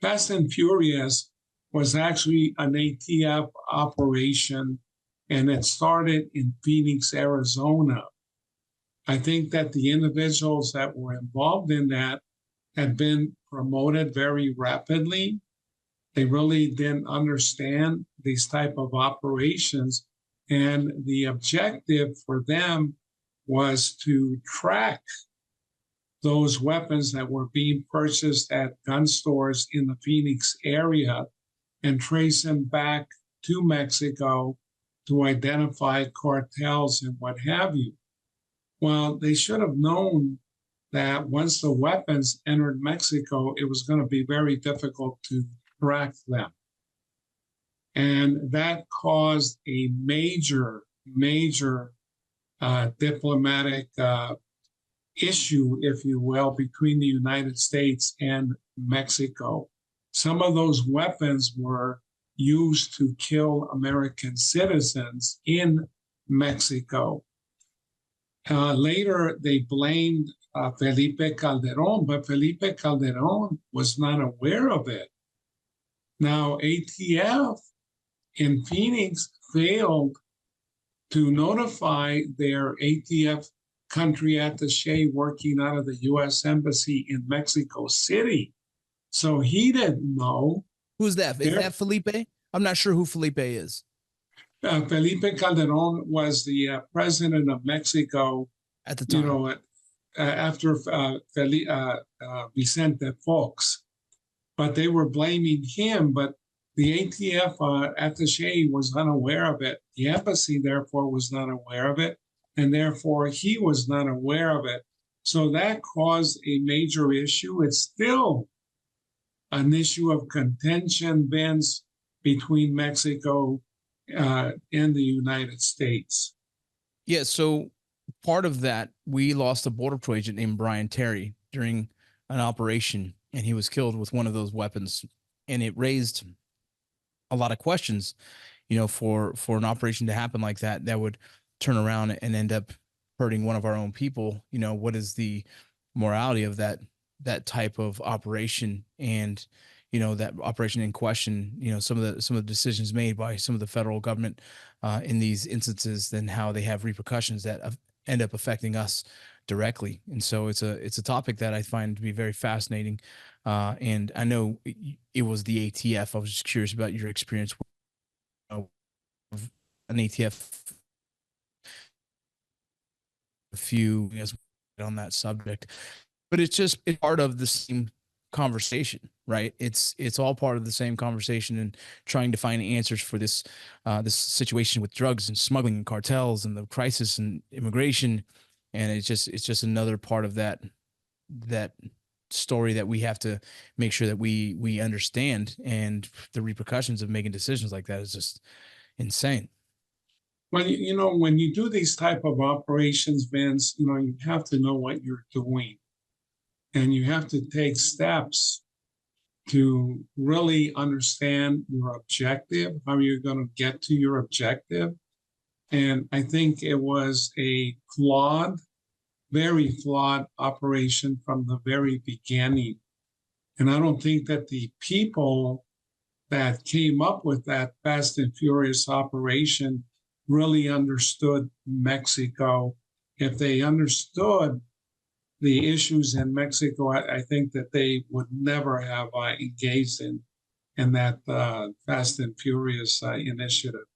Fast and Furious was actually an ATF operation, and it started in Phoenix, Arizona. I think that the individuals that were involved in that had been promoted very rapidly. They really didn't understand these type of operations, and the objective for them was to track those weapons that were being purchased at gun stores in the Phoenix area and trace them back to Mexico to identify cartels and what have you. Well, they should have known that once the weapons entered Mexico, it was going to be very difficult to track them. And that caused a major diplomatic issue, if you will, between the United States and Mexico. Some of those weapons were used to kill American citizens in Mexico. Later, they blamed Felipe Calderon, but Felipe Calderon was not aware of it. Now, ATF in Phoenix failed to notify their ATF country attaché working out of the U.S. Embassy in Mexico City. So he didn't know. Who's that? Is that Felipe? I'm not sure who Felipe is. Felipe Calderon was the president of Mexico at the time. After Vicente Fox. But they were blaming him, but the ATF attaché was unaware of it. The embassy, therefore, was not aware of it, and therefore he was not aware of it. So that caused a major issue. It's still an issue of contention, Vince, between Mexico and the United States. Yeah, so part of that, we lost a Border Patrol agent named Brian Terry during an operation, and he was killed with one of those weapons. And it raised a lot of questions, for an operation to happen like that, that would turn around and end up hurting one of our own people. What is the morality of that type of operation? And, that operation in question, some of the decisions made by some of the federal government in these instances, then how they have repercussions that end up affecting us directly. And so it's a topic that I find to be very fascinating. And I know it was the ATF. I was just curious about your experience with an ATF. A few on that subject, but it's part of the same conversation, right? It's all part of the same conversation and trying to find answers for this situation with drugs and smuggling and cartels and the crisis and immigration. And it's just another part of that story that we have to make sure that we understand, and the repercussions of making decisions like that is just insane. Well, when you do these type of operations, Vince, you have to know what you're doing, and you have to take steps to really understand your objective, how you're going to get to your objective. And I think it was a very flawed operation from the very beginning. And I don't think that the people that came up with that Fast and Furious operation really understood Mexico. If they understood the issues in Mexico, I think that they would never have engaged in that Fast and Furious initiative.